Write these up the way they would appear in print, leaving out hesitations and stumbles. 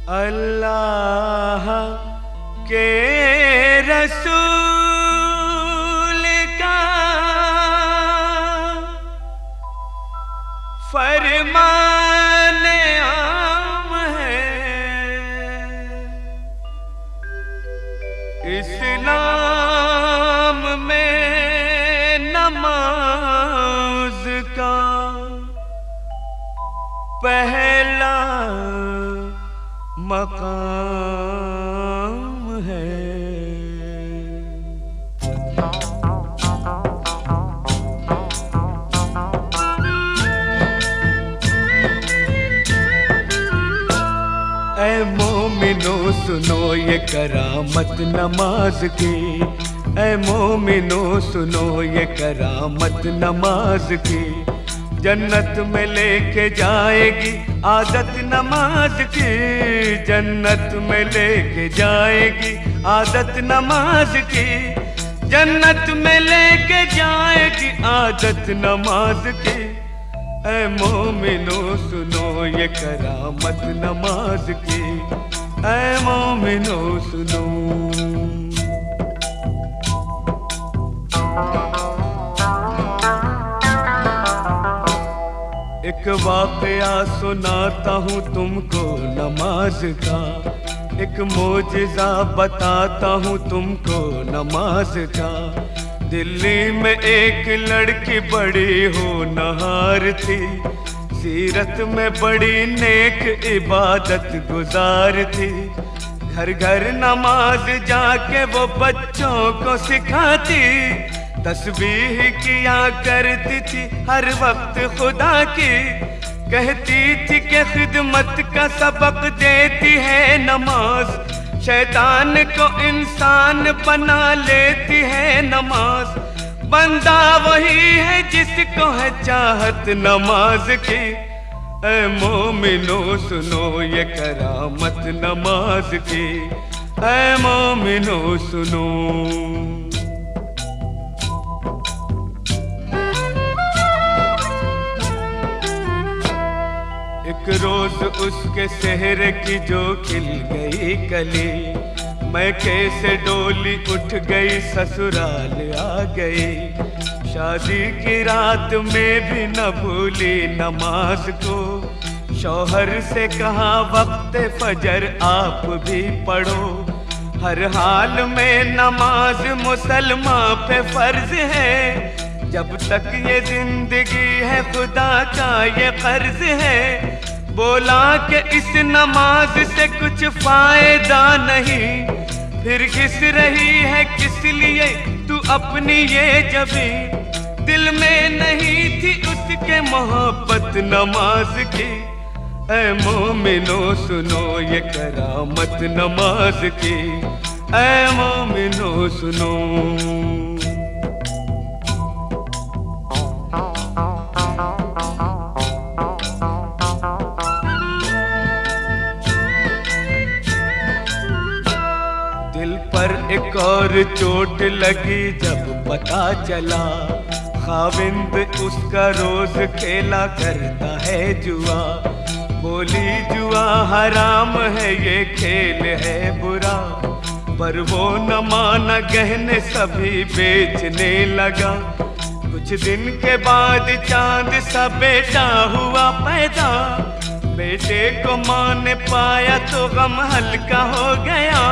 अल्लाह के रसूल का फरमान आम है, इस्लाम में नमाज का पहला मकाम है। ऐ मोमिनो सुनो ये करामत नमाज की, ऐ मोमिनो सुनो ये करामत नमाज की। जन्नत में लेके जाएगी आदत नमाज की, जन्नत में लेके जाएगी आदत नमाज की, जन्नत में लेके जाएगी आदत नमाज की। ऐ मोमिनो सुनो ये करामत नमाज की, ऐ मोमिनो सुनो। एक वाक़या सुनाता हूँ तुमको नमाज का, एक मोजिज़ा बताता हूँ तुमको नमाज का। दिल्ली में एक लड़की बड़ी होनहार थी, सीरत में बड़ी नेक इबादत गुजार थी। घर घर नमाज जाके वो बच्चों को सिखाती, तस्बीह किया करती थी हर वक्त खुदा की। कहती थी कि खिदमत का सबक देती है नमाज, शैतान को इंसान बना लेती है नमाज। बंदा वही है जिसको है चाहत नमाज की। ऐ मोमिनो सुनो ये करामत नमाज की, ऐ मोमिनो सुनो। एक रोज उसके सेहरे की जो खिल गई कली, मैं कैसे डोली उठ गई ससुराल आ गई। शादी की रात में भी न भूली नमाज को, शौहर से कहा वक्त फजर आप भी पढ़ो। हर हाल में नमाज मुसलमान पे फर्ज है, जब तक ये जिंदगी है खुदा का ये कर्ज है। बोला कि इस नमाज से कुछ फायदा नहीं, फिर घिस रही है किस लिए तू अपनी ये जबी। दिल में नहीं थी उसके मोहब्बत नमाज की। ऐ मोमिनो सुनो ये करामत नमाज की, ऐ मोमिनो सुनो। दिल पर एक और चोट लगी जब पता चला, खाविंद उसका रोज खेला करता है जुआ। बोली जुआ हराम है ये खेल है बुरा, पर वो न माना गहने सभी बेचने लगा। कुछ दिन के बाद चांद सा बेटा हुआ पैदा, बेटे को मां ने पाया तो गम हल्का हो गया।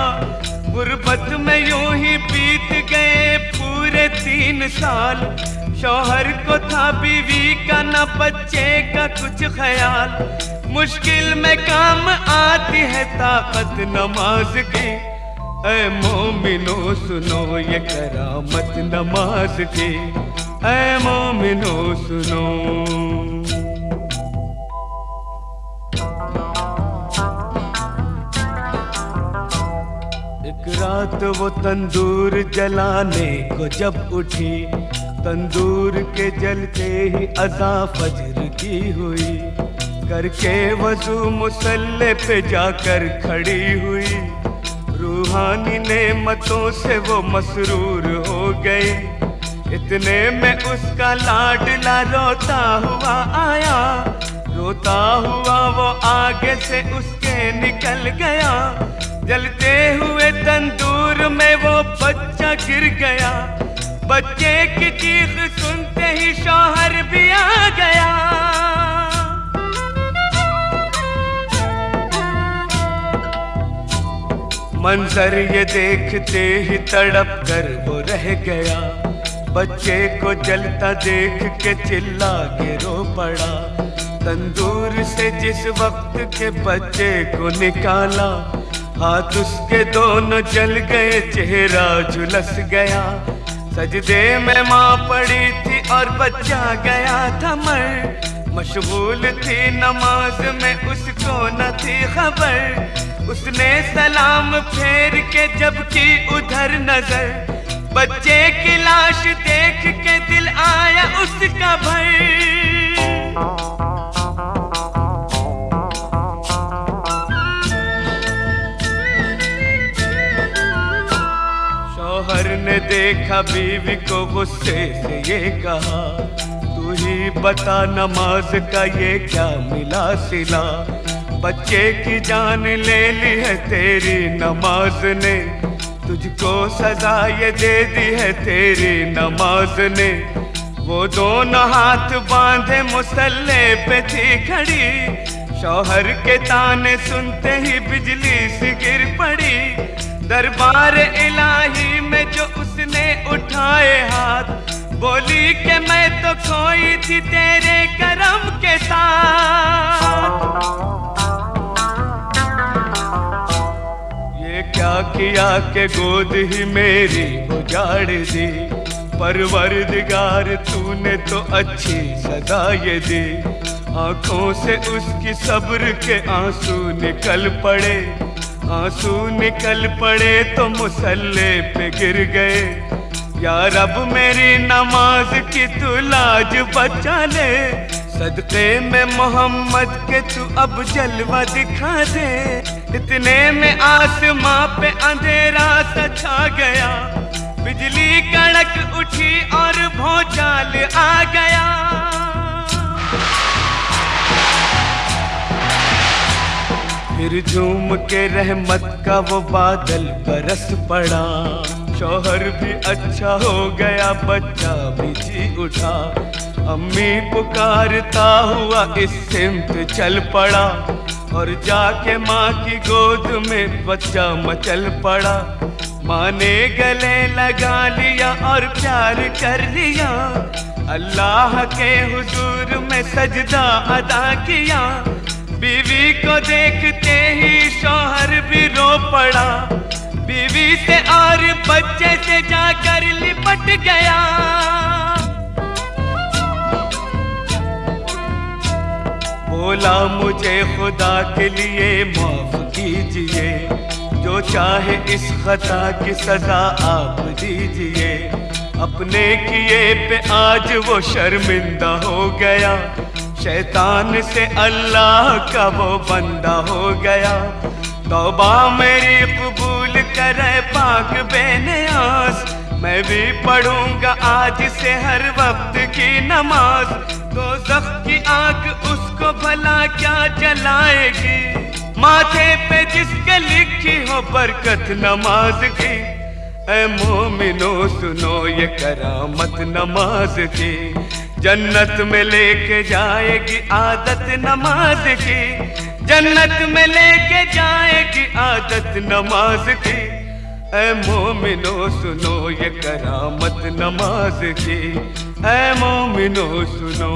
गुर्बत में यूं ही बीत गए पूरे 3 साल, शौहर को था बीवी का न बच्चे का कुछ ख्याल। मुश्किल में काम आती है ताकत नमाज की। ऐ मोमिनो सुनो ये करामत नमाज की, ऐ मोमिनो सुनो। एक रात वो तंदूर जलाने को जब उठी, तंदूर के जलते ही अज़ा फजर की हुई। करके वज़ू मुसल्ले पे जाकर खड़ी हुई, रूहानी नेमतों से वो मसरूर हो गई। इतने में उसका लाडला रोता हुआ आया, रोता हुआ वो आगे से उसके निकल गया, जलते हुए तंदूर में वो बच्चा गिर गया। बच्चे की चीख सुनते ही शौहर भी आ गया। मंजर ये देखते ही तड़प कर वो रह गया। बच्चे को जलता देख के चिल्ला के रो पड़ा। तंदूर से जिस वक्त के बच्चे को निकाला, हाथ उसके दोनों जल गए, चेहरा झुलस गया। सजदे में माँ पड़ी थी और बच्चा गया था मर। मशगूल थी नमाज में, उसको न थी खबर। उसने सलाम फेर के जब की उधर नजर, बच्चे की लाश देख के दिल आया उसका भर। शौहर ने देखा बीवी को गुस्से से ये कहा, तू ही बता नमाज का ये क्या मिला सिला। बच्चे की जान ले ली है तेरी नमाज ने, तुझको सजा ये दे दी है तेरी नमाज ने। वो दोनों हाथ बांधे मुसल्ले पे थी खड़ी, शौहर के ताने सुनते ही बिजली सी गिर पड़ी। दरबार इलाही में जो उसने उठाए हाथ, बोली कि मैं तो खोई थी तेरे करम के साथ। ये क्या किया कि गोद ही मेरी उजाड़ दी, परवरदिगार तूने तो अच्छी सजा ये दी। आंखों से उसकी सब्र के आंसू निकल पड़े, आंसू निकल पड़े तो मुसल्ले पे गिर गए। या रब मेरी नमाज की तू लाज बचा ले, सदक़े में मोहम्मद के तू अब जलवा दिखा दे। इतने में आसमां पे अंधेरा सा छा गया, बिजली कड़क उठी और भौचाल आ गया। फिर झूम के रहमत का वो बादल बरस पड़ा। शौहर भी अच्छा हो गया, बच्चा भी जी उठा। अम्मी पुकारता हुआ इस सिमत चल पड़ा, और जाके माँ की गोद में बच्चा मचल पड़ा। माँ ने गले लगा लिया और प्यार कर लिया, अल्लाह के हुजूर में सजदा अदा किया। बीवी को देखते ही शौहर भी रो पड़ा, बीवी से और बच्चे से जाकर लिपट गया। बोला मुझे खुदा के लिए माफ कीजिए, जो चाहे इस खता की सजा आप दीजिए। अपने किए पे आज वो शर्मिंदा हो गया, शैतान से अल्लाह का वो बंदा हो गया। तौबा मेरी कबूल करे पाक बेनियाज, मैं भी पढ़ूंगा आज से हर वक्त की नमाज। दोज़ख की आग उसको भला क्या जलाएगी, माथे पे जिसके लिखी हो बरकत नमाज की। ऐ मोमिनो सुनो ये करामत नमाज की, जन्नत में लेके जाएगी आदत नमाज की। जन्नत में लेके जाएगी आदत नमाज की। ऐ मोमिनो सुनो ये करामत नमाज की, ऐ मोमिनो सुनो।